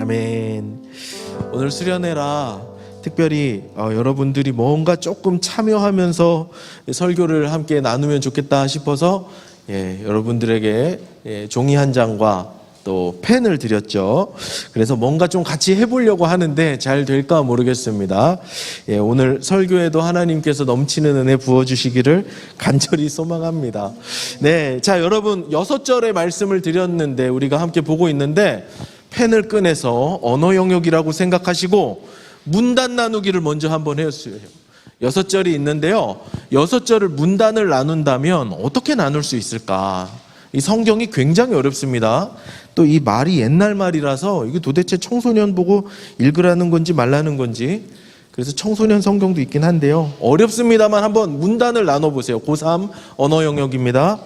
아멘. 오늘 수련회라 특별히 여러분들이 뭔가 조금 참여하면서 설교를 함께 나누면 좋겠다 싶어서 여러분들에게 종이 한 장과 또 펜을 드렸죠. 그래서 뭔가 좀 같이 해보려고 하는데 잘 될까 모르겠습니다. 오늘 설교에도 하나님께서 넘치는 은혜 부어주시기를 간절히 소망합니다. 네, 자 여러분 6절의 말씀을 드렸는데 우리가 함께 보고 있는데 펜을 꺼내서 언어 영역이라고 생각하시고 문단 나누기를 먼저 한번 해주세요. 6절이 있는데요. 6절을 문단을 나눈다면 어떻게 나눌 수 있을까? 이 성경이 굉장히 어렵습니다. 또 이 말이 옛날 말이라서 이게 도대체 청소년 보고 읽으라는 건지 말라는 건지, 그래서 청소년 성경도 있긴 한데요. 어렵습니다만 한번 문단을 나눠보세요. 고3 언어 영역입니다.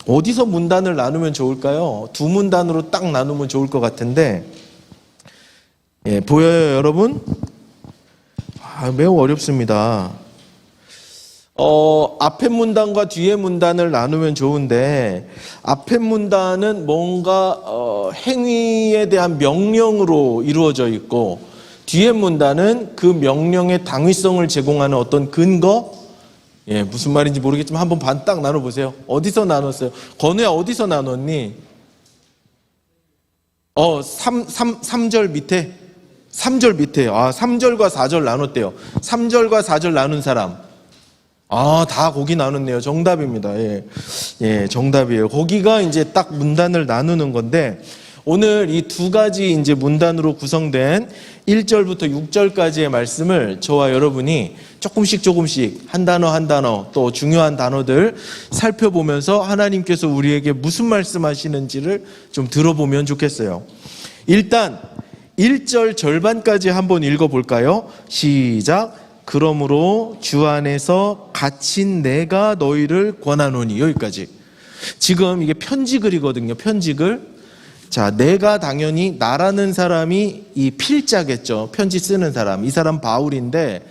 어디서 문단을 나누면 좋을까요? 두 문단으로 딱 나누면 좋을 것 같은데, 보여요 여러분? 매우 어렵습니다. 앞에 문단과 뒤에 문단을 나누면 좋은데, 앞에 문단은 뭔가 행위에 대한 명령으로 이루어져 있고, 뒤에 문단은 그 명령의 당위성을 제공하는 어떤 근거? 무슨 말인지 모르겠지만 한번 반 딱 나눠보세요. 어디서 나눴어요? 건우야 어디서 나눴니? 3절 밑에. 3절 밑에. 3절과 4절 나눴대요. 3절과 4절 나눈 사람. 다 거기 나눴네요. 정답입니다. 정답이에요. 거기가 이제 딱 문단을 나누는 건데, 오늘 이 두 가지 이제 문단으로 구성된 1절부터 6절까지의 말씀을 저와 여러분이 조금씩 한 단어 한 단어 또 중요한 단어들 살펴보면서 하나님께서 우리에게 무슨 말씀하시는지를 좀 들어보면 좋겠어요. 일단 1절 절반까지 한번 읽어볼까요? 시작. 그러므로 주 안에서 갇힌 내가 너희를 권하노니. 여기까지. 지금 이게 편지글이거든요. 편지글. 자, 내가 당연히 나라는 사람이 이 필자겠죠. 편지 쓰는 사람. 이 사람 바울인데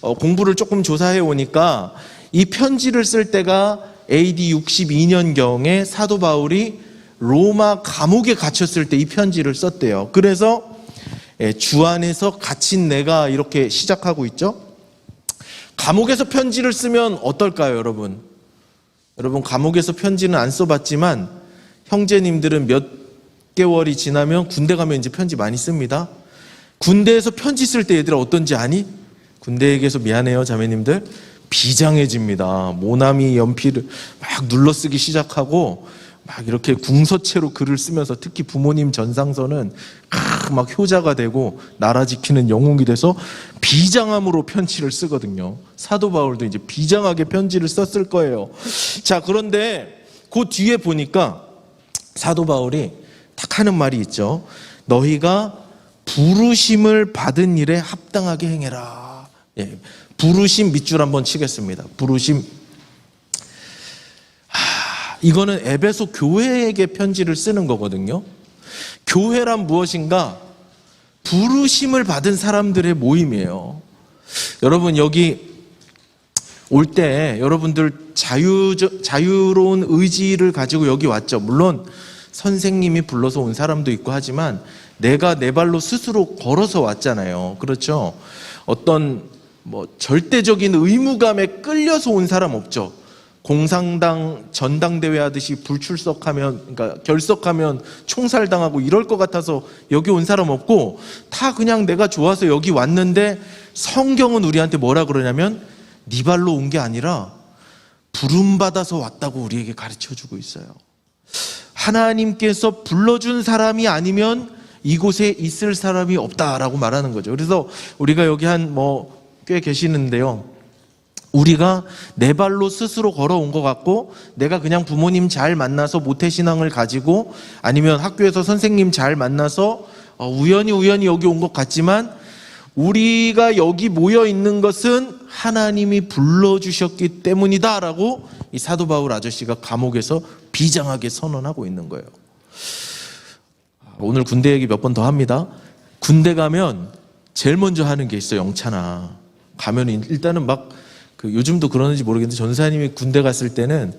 공부를 조금 조사해 오니까 이 편지를 쓸 때가 AD 62년경에 사도 바울이 로마 감옥에 갇혔을 때 이 편지를 썼대요. 그래서 주 안에서 갇힌 내가 이렇게 시작하고 있죠. 감옥에서 편지를 쓰면 어떨까요, 여러분? 여러분, 감옥에서 편지는 안 써봤지만 형제님들은 몇 개월이 지나면 군대 가면 이제 편지 많이 씁니다. 군대에서 편지 쓸 때 얘들아 어떤지 아니? 군대 얘기해서 미안해요, 자매님들. 비장해집니다. 모나미 연필을 막 눌러쓰기 시작하고 막 이렇게 궁서체로 글을 쓰면서, 특히 부모님 전상서는 막 효자가 되고 나라 지키는 영웅이 돼서 비장함으로 편지를 쓰거든요. 사도 바울도 이제 비장하게 편지를 썼을 거예요. 자, 그런데 그 뒤에 보니까 사도 바울이 딱 하는 말이 있죠. 너희가 부르심을 받은 일에 합당하게 행해라. 부르심 밑줄 한번 치겠습니다. 부르심. 이거는 에베소 교회에게 편지를 쓰는 거거든요. 교회란 무엇인가? 부르심을 받은 사람들의 모임이에요. 여러분, 여기 올 때 여러분들 자유로운 의지를 가지고 여기 왔죠. 물론 선생님이 불러서 온 사람도 있고 하지만 내가 내 발로 스스로 걸어서 왔잖아요. 그렇죠? 어떤 절대적인 의무감에 끌려서 온 사람 없죠. 공산당 전당대회 하듯이 불출석하면, 그러니까 결석하면 총살당하고 이럴 것 같아서 여기 온 사람 없고, 다 그냥 내가 좋아서 여기 왔는데, 성경은 우리한테 뭐라 그러냐면 네 발로 온 게 아니라 부름받아서 왔다고 우리에게 가르쳐주고 있어요. 하나님께서 불러준 사람이 아니면 이곳에 있을 사람이 없다라고 말하는 거죠. 그래서 우리가 여기 꽤 계시는데요, 우리가 내 발로 스스로 걸어온 것 같고, 내가 그냥 부모님 잘 만나서 모태신앙을 가지고, 아니면 학교에서 선생님 잘 만나서 우연히 여기 온 것 같지만, 우리가 여기 모여 있는 것은 하나님이 불러주셨기 때문이다 라고 이 사도 바울 아저씨가 감옥에서 비장하게 선언하고 있는 거예요. 오늘 군대 얘기 몇 번 더 합니다. 군대 가면 제일 먼저 하는 게 있어요. 영찬아, 가면 일단은 요즘도 그러는지 모르겠는데 전사님이 군대 갔을 때는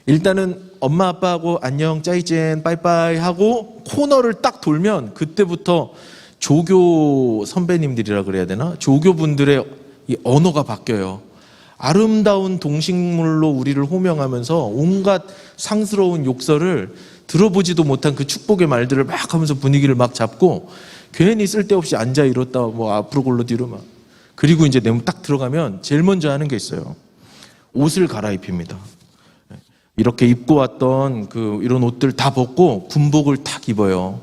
일단은 엄마 아빠하고 안녕 짜이젠 빠이빠이 하고 코너를 딱 돌면 그때부터 조교 선배님들이라 그래야 되나? 조교분들의 이 언어가 바뀌어요. 아름다운 동식물로 우리를 호명하면서 온갖 상스러운 욕설을 들어보지도 못한 그 축복의 말들을 막 하면서 분위기를 막 잡고 괜히 쓸데없이 앉아 일었다 뭐 앞으로 골로 뒤로 막. 그리고 이제 내문 딱 들어가면 제일 먼저 하는 게 있어요. 옷을 갈아입힙니다. 이렇게 입고 왔던 이런 옷들 다 벗고 군복을 탁 입어요.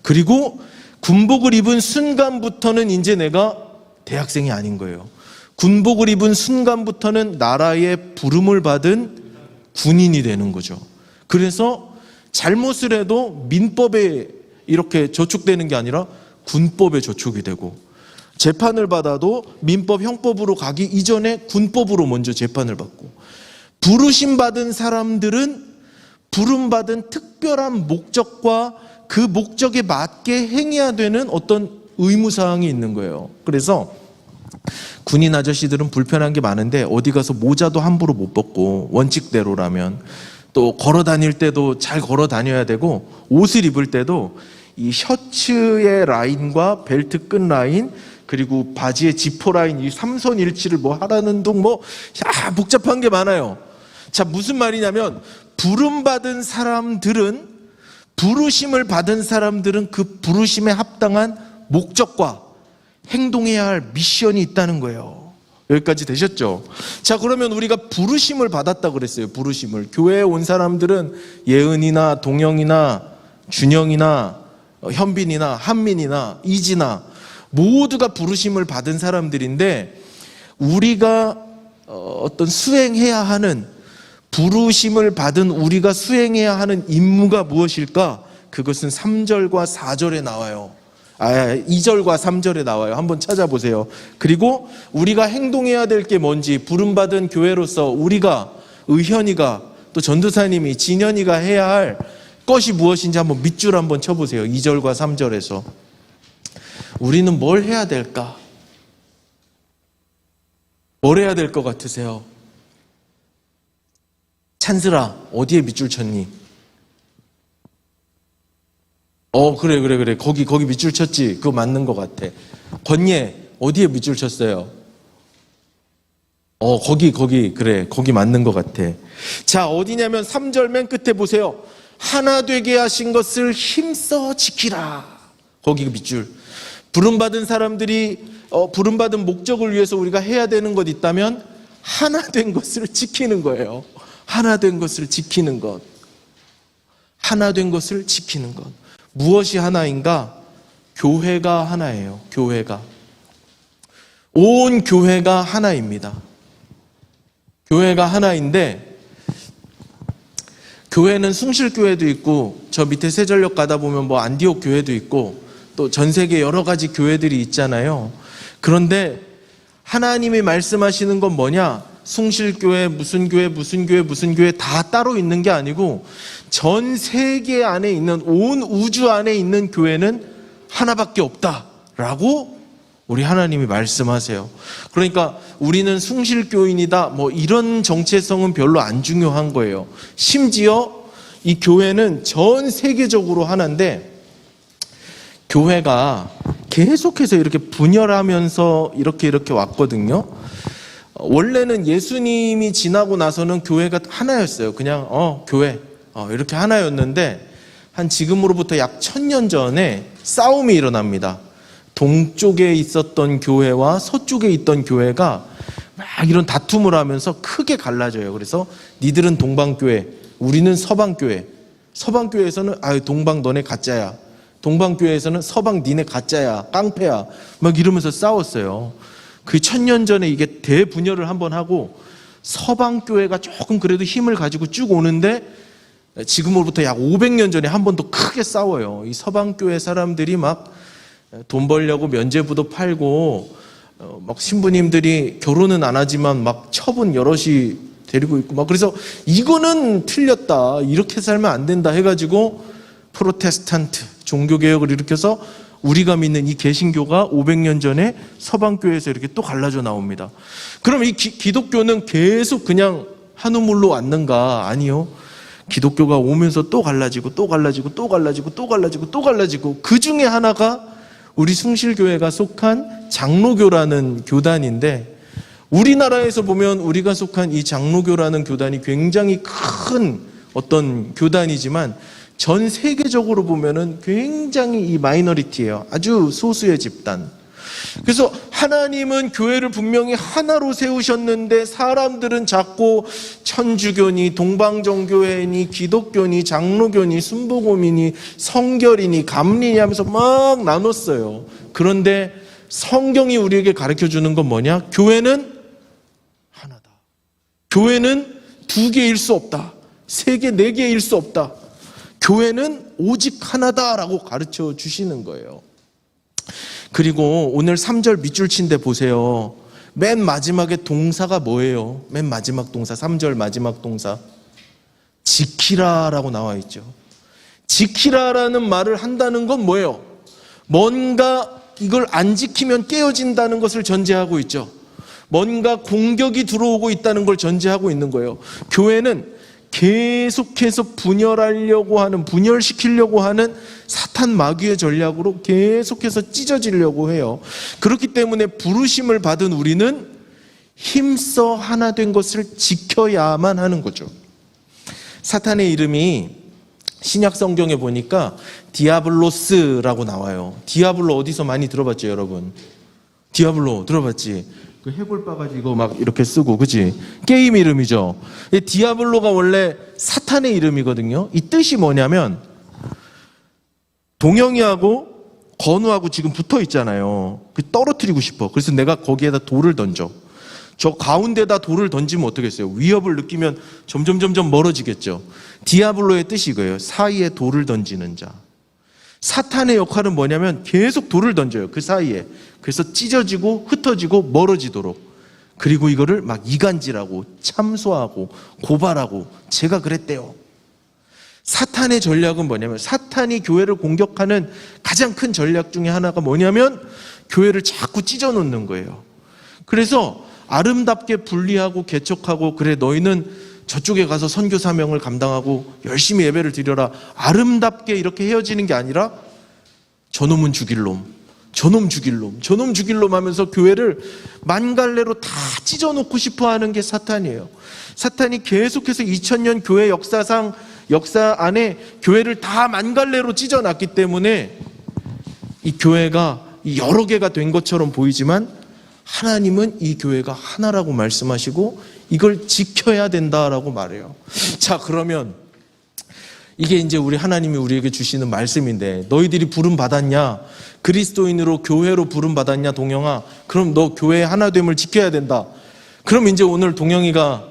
그리고 군복을 입은 순간부터는 이제 내가 대학생이 아닌 거예요. 군복을 입은 순간부터는 나라의 부름을 받은 군인이 되는 거죠. 그래서 잘못을 해도 민법에 이렇게 저축되는 게 아니라 군법에 저축이 되고, 재판을 받아도 민법 형법으로 가기 이전에 군법으로 먼저 재판을 받고, 부르심 받은 사람들은 부름받은 특별한 목적과 그 목적에 맞게 행해야 되는 어떤 의무사항이 있는 거예요. 그래서 군인 아저씨들은 불편한 게 많은데 어디 가서 모자도 함부로 못 벗고, 원칙대로라면 또 걸어 다닐 때도 잘 걸어 다녀야 되고, 옷을 입을 때도 이 셔츠의 라인과 벨트 끈 라인, 그리고 바지의 지퍼 라인, 이 삼선 일치를 뭐 하라는 둥 복잡한 게 많아요. 자, 무슨 말이냐면 부름받은 사람들은, 부르심을 받은 사람들은 그 부르심에 합당한 목적과 행동해야 할 미션이 있다는 거예요. 여기까지 되셨죠? 자, 그러면 우리가 부르심을 받았다 그랬어요. 부르심을. 교회에 온 사람들은 예은이나 동영이나 준영이나 현빈이나 한민이나 이진아 모두가 부르심을 받은 사람들인데, 우리가 어떤 수행해야 하는, 부르심을 받은 우리가 수행해야 하는 임무가 무엇일까? 그것은 3절과 4절에 나와요. 2절과 3절에 나와요. 한번 찾아보세요. 그리고 우리가 행동해야 될 게 뭔지, 부름받은 교회로서 우리가, 의현이가, 또 전도사님이, 진현이가 해야 할 것이 무엇인지 한번 밑줄 한번 쳐보세요. 2절과 3절에서 우리는 뭘 해야 될까? 뭘 해야 될 것 같으세요? 찬슬아, 어디에 밑줄 쳤니? 그래. 거기 밑줄 쳤지. 그거 맞는 것 같아. 권예, 어디에 밑줄 쳤어요? 거기. 그래. 거기 맞는 것 같아. 자, 어디냐면 3절 맨 끝에 보세요. 하나 되게 하신 것을 힘써 지키라. 거기 밑줄. 부름받은 사람들이 부름받은 목적을 위해서 우리가 해야 되는 것 있다면 하나 된 것을 지키는 거예요. 하나 된 것을 지키는 것. 하나 된 것을 지키는 것. 무엇이 하나인가? 교회가 하나예요. 교회가. 온 교회가 하나입니다. 교회가 하나인데, 교회는 숭실교회도 있고, 저 밑에 세전역 가다 보면 뭐 안디옥 교회도 있고, 또 전 세계 여러 가지 교회들이 있잖아요. 그런데 하나님이 말씀하시는 건 뭐냐? 숭실교회, 무슨 교회 다 따로 있는 게 아니고 전 세계 안에 있는, 온 우주 안에 있는 교회는 하나밖에 없다라고 우리 하나님이 말씀하세요. 그러니까 우리는 숭실교인이다 뭐 이런 정체성은 별로 안 중요한 거예요. 심지어 이 교회는 전 세계적으로 하나인데, 교회가 계속해서 이렇게 분열하면서 이렇게 왔거든요. 원래는 예수님이 지나고 나서는 교회가 하나였어요. 그냥 교회 이렇게 하나였는데, 한 지금으로부터 약 1000년 전에 싸움이 일어납니다. 동쪽에 있었던 교회와 서쪽에 있던 교회가 막 이런 다툼을 하면서 크게 갈라져요. 그래서 니들은 동방교회, 우리는 서방교회. 서방교회에서는 동방 너네 가짜야. 동방교회에서는 서방 니네 가짜야, 깡패야, 막 이러면서 싸웠어요. 그 1000년 전에 이게 대분열을 한번 하고 서방교회가 조금 그래도 힘을 가지고 쭉 오는데, 지금으로부터 약 500년 전에 한 번 더 크게 싸워요. 이 서방교회 사람들이 막 돈 벌려고 면죄부도 팔고, 막 신부님들이 결혼은 안 하지만 막 처분 여럿이 데리고 있고, 막 그래서 이거는 틀렸다, 이렇게 살면 안 된다 해가지고 프로테스탄트 종교개혁을 일으켜서 우리가 믿는 이 개신교가 500년 전에 서방교회에서 이렇게 또 갈라져 나옵니다. 그럼 이 기독교는 계속 그냥 한 우물로 왔는가? 아니요. 기독교가 오면서 또 갈라지고 또 갈라지고 또 갈라지고 또 갈라지고 또 갈라지고, 그 중에 하나가 우리 숭실교회가 속한 장로교라는 교단인데, 우리나라에서 보면 우리가 속한 이 장로교라는 교단이 굉장히 큰 어떤 교단이지만 전 세계적으로 보면은 굉장히 이 마이너리티예요. 아주 소수의 집단. 그래서 하나님은 교회를 분명히 하나로 세우셨는데 사람들은 자꾸 천주교니 동방정교회니 기독교니 장로교니 순복음이니 성결이니 감리니 하면서 막 나눴어요. 그런데 성경이 우리에게 가르쳐주는 건 뭐냐? 교회는 하나다. 교회는 두 개일 수 없다. 세 개, 네 개일 수 없다. 교회는 오직 하나다라고 가르쳐 주시는 거예요. 그리고 오늘 3절 밑줄 친데 보세요. 맨 마지막에 동사가 뭐예요? 맨 마지막 동사, 3절 마지막 동사. 지키라라고 나와 있죠. 지키라라는 말을 한다는 건 뭐예요? 뭔가 이걸 안 지키면 깨어진다는 것을 전제하고 있죠. 뭔가 공격이 들어오고 있다는 걸 전제하고 있는 거예요. 교회는 계속해서 분열시키려고 하는 사탄 마귀의 전략으로 계속해서 찢어지려고 해요. 그렇기 때문에 부르심을 받은 우리는 힘써 하나 된 것을 지켜야만 하는 거죠. 사탄의 이름이 신약 성경에 보니까 디아블로스라고 나와요. 디아블로 어디서 많이 들어봤죠, 여러분? 디아블로 들어봤지? 그 해골 바가지 이거 막 이렇게 쓰고, 그치? 게임 이름이죠. 디아블로가 원래 사탄의 이름이거든요. 이 뜻이 뭐냐면, 동영이하고 건우하고 지금 붙어 있잖아요. 떨어뜨리고 싶어. 그래서 내가 거기에다 돌을 던져. 저 가운데다 돌을 던지면 어떻겠어요? 위협을 느끼면 점점 멀어지겠죠. 디아블로의 뜻이 이거예요. 사이에 돌을 던지는 자. 사탄의 역할은 뭐냐면 계속 돌을 던져요. 그 사이에. 그래서 찢어지고 흩어지고 멀어지도록. 그리고 이거를 막 이간질하고 참소하고 고발하고, 제가 그랬대요. 사탄의 전략은 뭐냐면, 사탄이 교회를 공격하는 가장 큰 전략 중에 하나가 뭐냐면 교회를 자꾸 찢어놓는 거예요. 그래서 아름답게 분리하고 개척하고, 그래 너희는 저쪽에 가서 선교 사명을 감당하고 열심히 예배를 드려라, 아름답게 이렇게 헤어지는 게 아니라 저놈은 죽일 놈, 저놈 죽일 놈, 저놈 죽일 놈 하면서 교회를 만갈래로 다 찢어놓고 싶어 하는 게 사탄이에요. 사탄이 계속해서 2000년 교회 역사 안에 교회를 다 만갈래로 찢어놨기 때문에 이 교회가 여러 개가 된 것처럼 보이지만 하나님은 이 교회가 하나라고 말씀하시고 이걸 지켜야 된다라고 말해요. 자, 그러면 이게 이제 우리 하나님이 우리에게 주시는 말씀인데, 너희들이 부름 받았냐? 그리스도인으로 교회로 부름 받았냐, 동영아? 그럼 너 교회 하나됨을 지켜야 된다. 그럼 이제 오늘 동영이가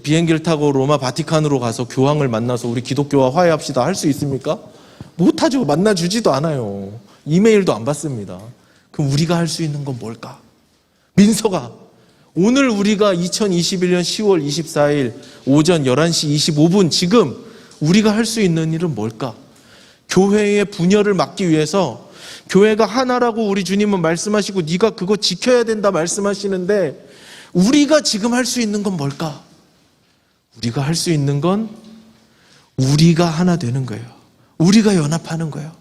비행기를 타고 로마 바티칸으로 가서 교황을 만나서 우리 기독교와 화해합시다 할 수 있습니까? 못하죠. 만나주지도 않아요. 이메일도 안 받습니다. 그럼 우리가 할 수 있는 건 뭘까? 민서가 오늘 우리가 2021년 10월 24일 오전 11시 25분 지금 우리가 할 수 있는 일은 뭘까? 교회의 분열을 막기 위해서, 교회가 하나라고 우리 주님은 말씀하시고 네가 그거 지켜야 된다 말씀하시는데, 우리가 지금 할 수 있는 건 뭘까? 우리가 할 수 있는 건 우리가 하나 되는 거예요. 우리가 연합하는 거예요.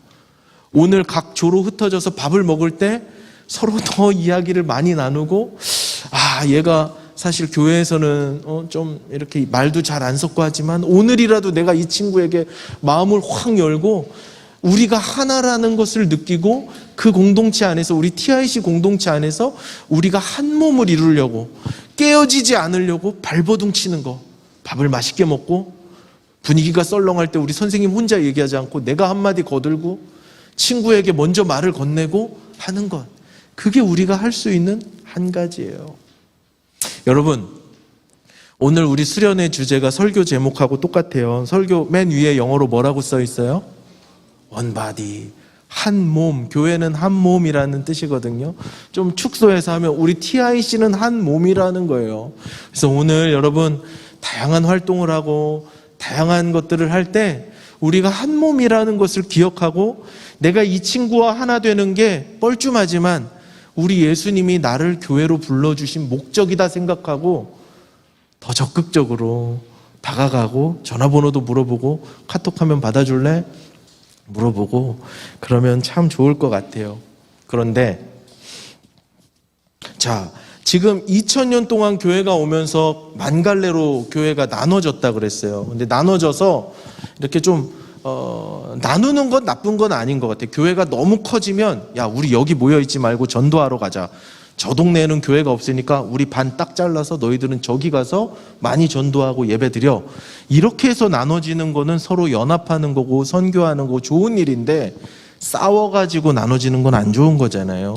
오늘 각 조로 흩어져서 밥을 먹을 때 서로 더 이야기를 많이 나누고, 얘가 사실 교회에서는 좀 이렇게 말도 잘 안 섞고 하지만 오늘이라도 내가 이 친구에게 마음을 확 열고 우리가 하나라는 것을 느끼고, 그 공동체 안에서, 우리 TIC 공동체 안에서 우리가 한 몸을 이루려고, 깨어지지 않으려고 발버둥 치는 거. 밥을 맛있게 먹고 분위기가 썰렁할 때 우리 선생님 혼자 얘기하지 않고 내가 한마디 거들고 친구에게 먼저 말을 건네고 하는 것. 그게 우리가 할 수 있는 한 가지예요. 여러분, 오늘 우리 수련회 주제가 설교 제목하고 똑같아요. 설교 맨 위에 영어로 뭐라고 써 있어요? One body, 한 몸. 교회는 한 몸이라는 뜻이거든요. 좀 축소해서 하면 우리 TIC는 한 몸이라는 거예요. 그래서 오늘 여러분 다양한 활동을 하고 다양한 것들을 할 때 우리가 한 몸이라는 것을 기억하고, 내가 이 친구와 하나 되는 게 뻘쭘하지만 우리 예수님이 나를 교회로 불러주신 목적이다 생각하고 더 적극적으로 다가가고 전화번호도 물어보고 카톡하면 받아줄래? 물어보고 그러면 참 좋을 것 같아요. 그런데 자, 지금 2000년 동안 교회가 오면서 만갈래로 교회가 나눠졌다 그랬어요. 근데 나눠져서 이렇게 좀 나누는 건 나쁜 건 아닌 것 같아요. 교회가 너무 커지면 야, 우리 여기 모여있지 말고 전도하러 가자. 저 동네에는 교회가 없으니까 우리 반 딱 잘라서 너희들은 저기 가서 많이 전도하고 예배 드려. 이렇게 해서 나눠지는 거는 서로 연합하는 거고 선교하는 거고 좋은 일인데 싸워가지고 나눠지는 건 안 좋은 거잖아요.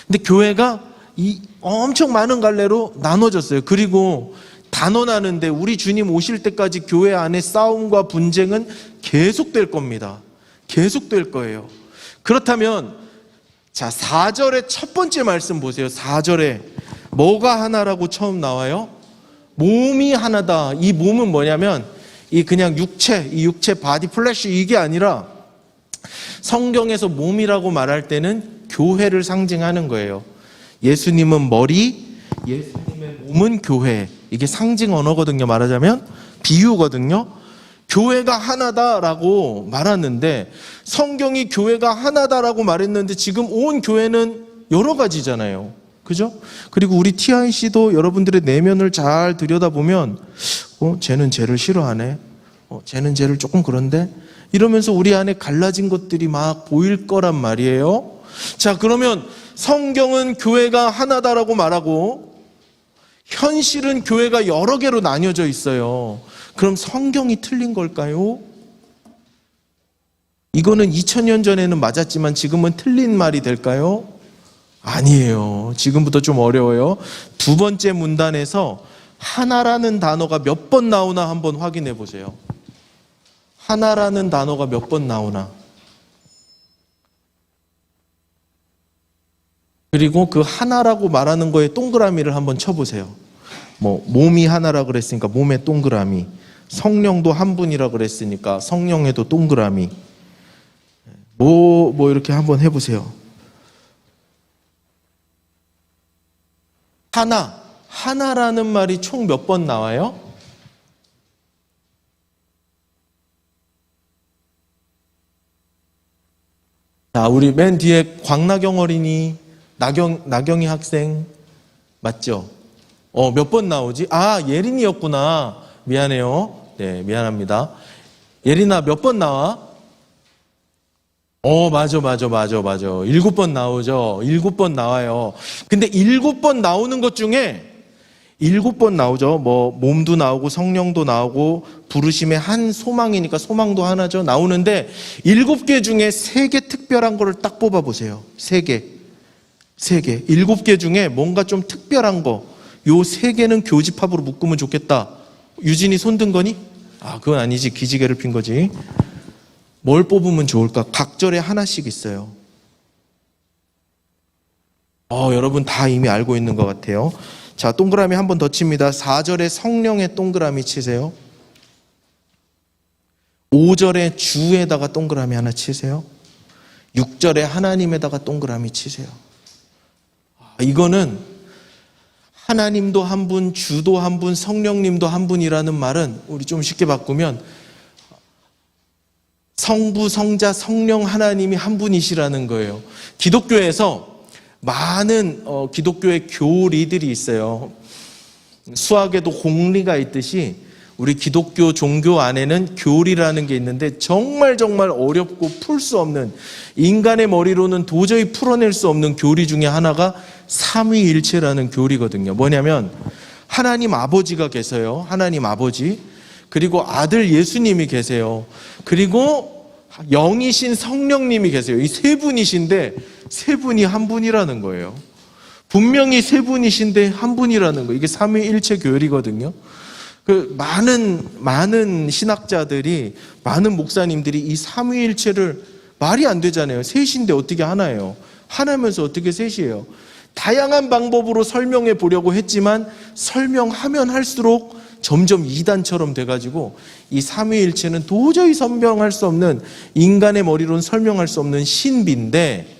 근데 교회가 이 엄청 많은 갈래로 나눠졌어요. 그리고 단언하는데 우리 주님 오실 때까지 교회 안에 싸움과 분쟁은 계속될 겁니다. 계속될 거예요. 그렇다면 자, 4절의 첫 번째 말씀 보세요. 4절에 뭐가 하나라고 처음 나와요? 몸이 하나다. 이 몸은 뭐냐면 이 그냥 이 육체 바디 플래시 이게 아니라 성경에서 몸이라고 말할 때는 교회를 상징하는 거예요. 예수님은 머리, 예수님의 몸은 교회. 이게 상징 언어거든요. 말하자면 비유거든요. 교회가 하나다라고 말하는데 성경이 교회가 하나다라고 말했는데 지금 온 교회는 여러 가지잖아요. 그죠? 그리고 우리 TIC도 여러분들의 내면을 잘 들여다보면 쟤는 쟤를 싫어하네. 쟤는 쟤를 조금 그런데 이러면서 우리 안에 갈라진 것들이 막 보일 거란 말이에요. 자, 그러면 성경은 교회가 하나다라고 말하고 현실은 교회가 여러 개로 나뉘어져 있어요. 그럼 성경이 틀린 걸까요? 이거는 2000년 전에는 맞았지만 지금은 틀린 말이 될까요? 아니에요. 지금부터 좀 어려워요. 두 번째 문단에서 하나라는 단어가 몇 번 나오나 한번 확인해 보세요. 하나라는 단어가 몇 번 나오나. 그리고 그 하나라고 말하는 거에 동그라미를 한번 쳐보세요. 몸이 하나라 그랬으니까 몸에 동그라미. 성령도 한 분이라 그랬으니까 성령에도 동그라미. 이렇게 한번 해보세요. 하나라는 말이 총 몇 번 나와요? 자, 우리 맨 뒤에 광나경 어린이, 나경이 학생, 맞죠? 몇 번 나오지? 예린이였구나. 미안해요. 네, 미안합니다. 예린아, 몇 번 나와? 맞아. 7번 나오죠. 7번 나와요. 근데 7번 나오는 것 중에 7번 나오죠. 몸도 나오고 성령도 나오고 부르심의 한 소망이니까 소망도 하나죠. 나오는데 7개 중에 3개 특별한 거를 딱 뽑아보세요. 3개. 7개 중에 뭔가 좀 특별한 거. 요 3개는 교집합으로 묶으면 좋겠다. 유진이 손든 거니? 그건 아니지. 기지개를 핀 거지. 뭘 뽑으면 좋을까? 각절에 하나씩 있어요. 여러분 다 이미 알고 있는 것 같아요. 자, 동그라미 한 번 더 칩니다. 4절에 성령의 동그라미 치세요. 5절에 주에다가 동그라미 하나 치세요. 6절에 하나님에다가 동그라미 치세요. 이거는 하나님도 한 분, 주도 한 분, 성령님도 한 분이라는 말은 우리 좀 쉽게 바꾸면 성부, 성자, 성령 하나님이 한 분이시라는 거예요. 기독교에서 많은 기독교의 교리들이 있어요. 수학에도 공리가 있듯이 우리 기독교 종교 안에는 교리라는 게 있는데 정말 어렵고 풀 수 없는, 인간의 머리로는 도저히 풀어낼 수 없는 교리 중에 하나가 삼위일체라는 교리거든요. 뭐냐면 하나님 아버지가 계세요. 하나님 아버지. 그리고 아들 예수님이 계세요. 그리고 영이신 성령님이 계세요. 이 세 분이신데 세 분이 한 분이라는 거예요. 분명히 세 분이신데 한 분이라는 거예요. 이게 삼위일체 교리거든요. 많은 신학자들이, 많은 목사님들이 이 삼위일체를 말이 안 되잖아요. 셋인데 어떻게 하나예요? 하나면서 어떻게 셋이에요? 다양한 방법으로 설명해 보려고 했지만 설명하면 할수록 점점 이단처럼 돼가지고 이 삼위일체는 도저히 설명할 수 없는, 인간의 머리로는 설명할 수 없는 신비인데,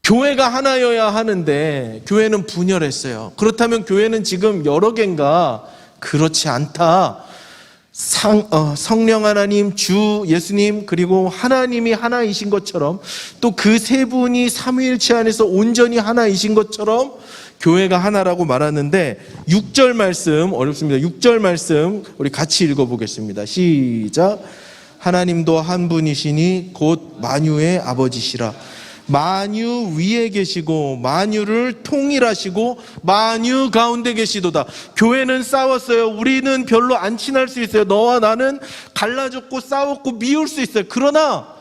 교회가 하나여야 하는데 교회는 분열했어요. 그렇다면 교회는 지금 여러 개인가? 그렇지 않다. 성령 하나님, 주 예수님, 그리고 하나님이 하나이신 것처럼, 또 그 세 분이 삼위일체 안에서 온전히 하나이신 것처럼 교회가 하나라고 말하는데, 6절 말씀 어렵습니다. 6절 말씀 우리 같이 읽어보겠습니다. 시작. 하나님도 한 분이시니 곧 만유의 아버지시라. 만유 위에 계시고 만유를 통일하시고 만유 가운데 계시도다. 교회는 싸웠어요. 우리는 별로 안 친할 수 있어요. 너와 나는 갈라졌고 싸웠고 미울 수 있어요. 그러나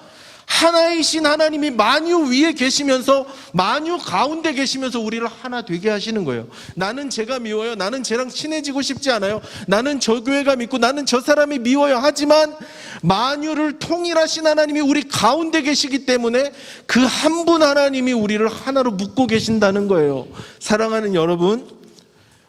하나이신 하나님이 만유 위에 계시면서 만유 가운데 계시면서 우리를 하나 되게 하시는 거예요. 나는 쟤가 미워요. 나는 쟤랑 친해지고 싶지 않아요. 나는 저 교회가 믿고 나는 저 사람이 미워요. 하지만 만유를 통일하신 하나님이 우리 가운데 계시기 때문에 그 한 분 하나님이 우리를 하나로 묶고 계신다는 거예요. 사랑하는 여러분,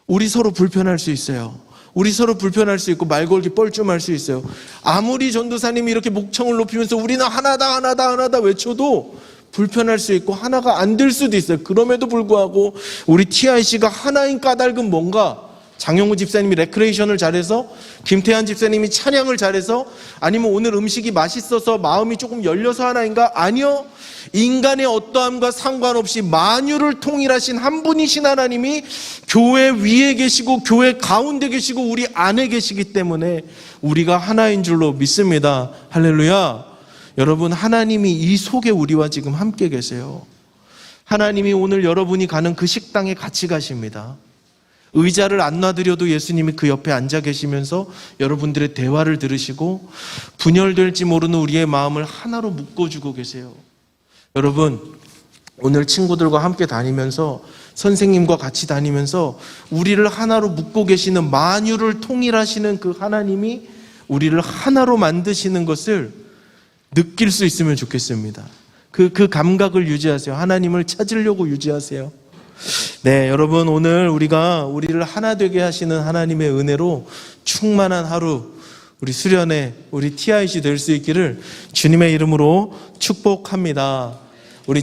우리 서로 불편할 수 있어요. 우리 서로 불편할 수 있고 말 걸기 뻘쭘할 수 있어요. 아무리 전도사님이 이렇게 목청을 높이면서 우리는 하나다 하나다 하나다 외쳐도 불편할 수 있고 하나가 안 될 수도 있어요. 그럼에도 불구하고 우리 TIC가 하나인 까닭은 뭔가? 장영우 집사님이 레크레이션을 잘해서, 김태한 집사님이 찬양을 잘해서, 아니면 오늘 음식이 맛있어서 마음이 조금 열려서 하나인가? 아니요. 인간의 어떠함과 상관없이 만유를 통일하신 한 분이신 하나님이 교회 위에 계시고 교회 가운데 계시고 우리 안에 계시기 때문에 우리가 하나인 줄로 믿습니다. 할렐루야. 여러분, 하나님이 이 속에 우리와 지금 함께 계세요. 하나님이 오늘 여러분이 가는 그 식당에 같이 가십니다. 의자를 안 놔드려도 예수님이 그 옆에 앉아 계시면서 여러분들의 대화를 들으시고 분열될지 모르는 우리의 마음을 하나로 묶어주고 계세요. 여러분, 오늘 친구들과 함께 다니면서, 선생님과 같이 다니면서 우리를 하나로 묶고 계시는, 만유를 통일하시는 그 하나님이 우리를 하나로 만드시는 것을 느낄 수 있으면 좋겠습니다. 그 감각을 유지하세요. 하나님을 찾으려고 유지하세요. 네, 여러분, 오늘 우리를 하나 되게 하시는 하나님의 은혜로 충만한 하루, 우리 수련회, 우리 TIC 될 수 있기를 주님의 이름으로 축복합니다. 우리